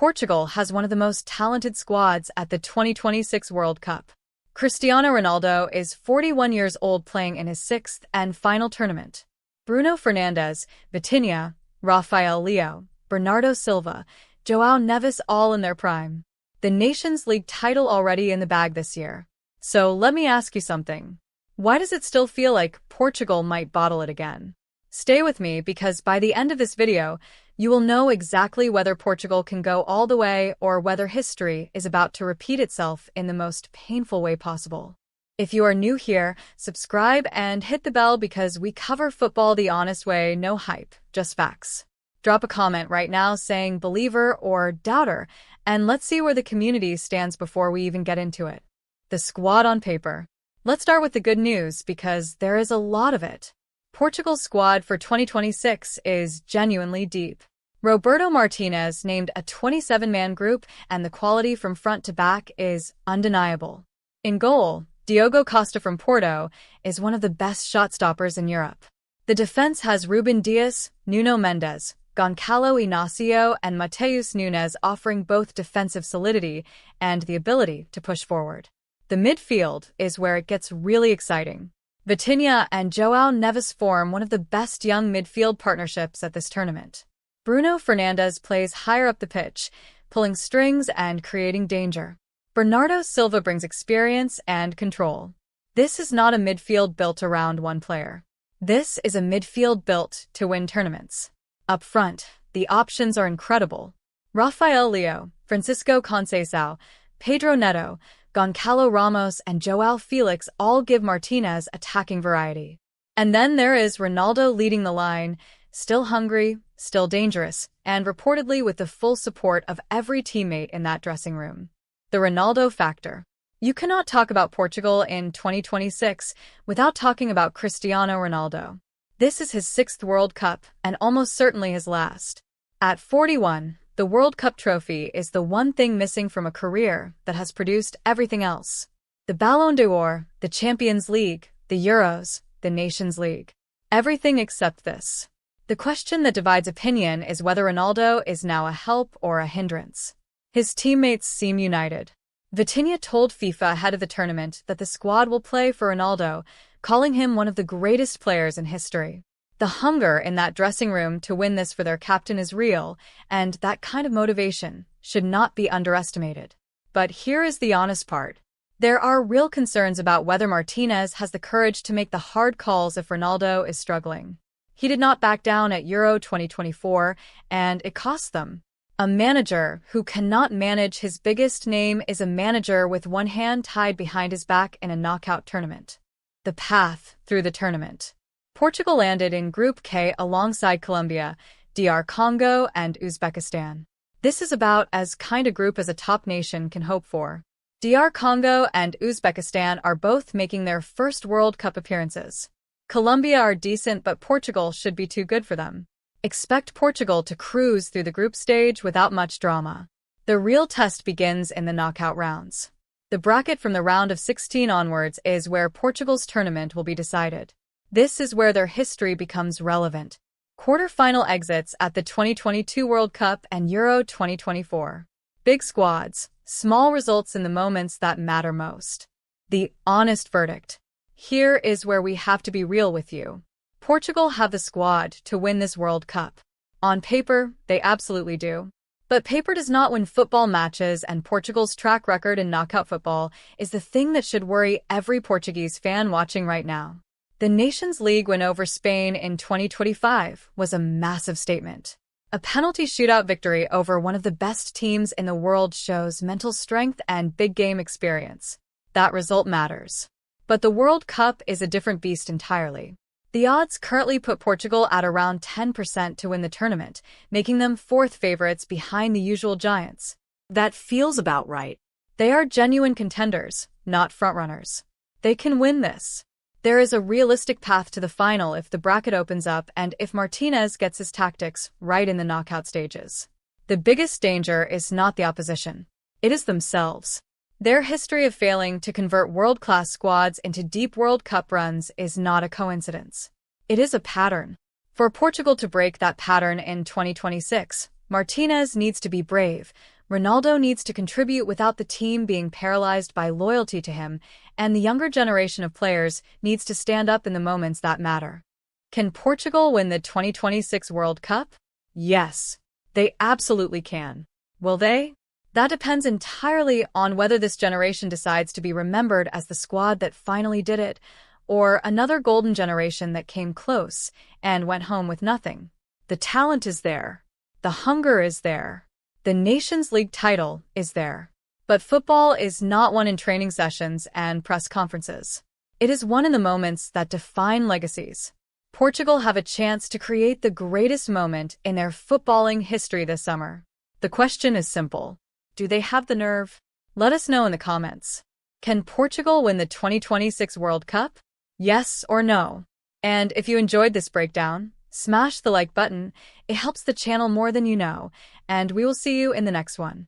Portugal has one of the most talented squads at the 2026 World Cup. Cristiano Ronaldo is 41 years old, playing in his sixth and final tournament. Bruno Fernandes, Vitinha, Rafael Leao, Bernardo Silva, Joao Neves, all in their prime. The Nations League title already in the bag this year. So let me ask you something. Why does it still feel like Portugal might bottle it again? Stay with me, because by the end of this video, you will know exactly whether Portugal can go all the way or whether history is about to repeat itself in the most painful way possible. If you are new here, subscribe and hit the bell, because we cover football the honest way, no hype, just facts. Drop a comment right now saying believer or doubter, and let's see where the community stands before we even get into it. The squad on paper. Let's start with the good news, because there is a lot of it. Portugal's squad for 2026 is genuinely deep. Roberto Martinez named a 27-man group, and the quality from front to back is undeniable. In goal, Diogo Costa from Porto is one of the best shot stoppers in Europe. The defense has Ruben Dias, Nuno Mendes, Goncalo Ramos and Matheus Nunes, offering both defensive solidity and the ability to push forward. The midfield is where it gets really exciting. Vitinha and Joao Neves form one of the best young midfield partnerships at this tournament. Bruno Fernandes plays higher up the pitch, pulling strings and creating danger. Bernardo Silva brings experience and control. This is not a midfield built around one player. This is a midfield built to win tournaments. Up front, the options are incredible. Rafael Leao, Francisco Conceição, Pedro Neto, Goncalo Ramos and Joao Felix all give Martinez attacking variety. And then there is Ronaldo leading the line, still hungry, still dangerous, and reportedly with the full support of every teammate in that dressing room. The Ronaldo factor. You cannot talk about Portugal in 2026 without talking about Cristiano Ronaldo. This is his sixth World Cup, and almost certainly his last. At 41, the World Cup trophy is the one thing missing from a career that has produced everything else. The Ballon d'Or, the Champions League, the Euros, the Nations League. Everything except this. The question that divides opinion is whether Ronaldo is now a help or a hindrance. His teammates seem united. Vitinha told FIFA ahead of the tournament that the squad will play for Ronaldo, calling him one of the greatest players in history. The hunger in that dressing room to win this for their captain is real, and that kind of motivation should not be underestimated. But here is the honest part. There are real concerns about whether Martinez has the courage to make the hard calls if Ronaldo is struggling. He did not back down at Euro 2024, and it cost them. A manager who cannot manage his biggest name is a manager with one hand tied behind his back in a knockout tournament. The path through the tournament. Portugal landed in Group K alongside Colombia, DR Congo, and Uzbekistan. This is about as kind a group as a top nation can hope for. DR Congo and Uzbekistan are both making their first World Cup appearances. Colombia are decent, but Portugal should be too good for them. Expect Portugal to cruise through the group stage without much drama. The real test begins in the knockout rounds. The bracket from the round of 16 onwards is where Portugal's tournament will be decided. This is where their history becomes relevant. Quarterfinal exits at the 2022 World Cup and Euro 2024. Big squads, small results in the moments that matter most. The honest verdict. Here is where we have to be real with you. Portugal have the squad to win this World Cup. On paper, they absolutely do. But paper does not win football matches, and Portugal's track record in knockout football is the thing that should worry every Portuguese fan watching right now. The Nations League win over Spain in 2025 was a massive statement. A penalty shootout victory over one of the best teams in the world shows mental strength and big game experience. That result matters. But the World Cup is a different beast entirely. The odds currently put Portugal at around 10% to win the tournament, making them fourth favorites behind the usual giants. That feels about right. They are genuine contenders, not frontrunners. They can win this. There is a realistic path to the final if the bracket opens up and if Martinez gets his tactics right in the knockout stages. The biggest danger is not the opposition. It is themselves. Their history of failing to convert world-class squads into deep World Cup runs is not a coincidence. It is a pattern. For Portugal to break that pattern in 2026, Martinez needs to be brave, Ronaldo needs to contribute without the team being paralyzed by loyalty to him, and the younger generation of players needs to stand up in the moments that matter. Can Portugal win the 2026 World Cup? Yes, they absolutely can. Will they? That depends entirely on whether this generation decides to be remembered as the squad that finally did it, or another golden generation that came close and went home with nothing. The talent is there. The hunger is there. The Nations League title is there. But football is not won in training sessions and press conferences. It is won in the moments that define legacies. Portugal have a chance to create the greatest moment in their footballing history this summer. The question is simple. Do they have the nerve? Let us know in the comments. Can Portugal win the 2026 World Cup? Yes or no? And if you enjoyed this breakdown, smash the like button. It helps the channel more than you know, and we will see you in the next one.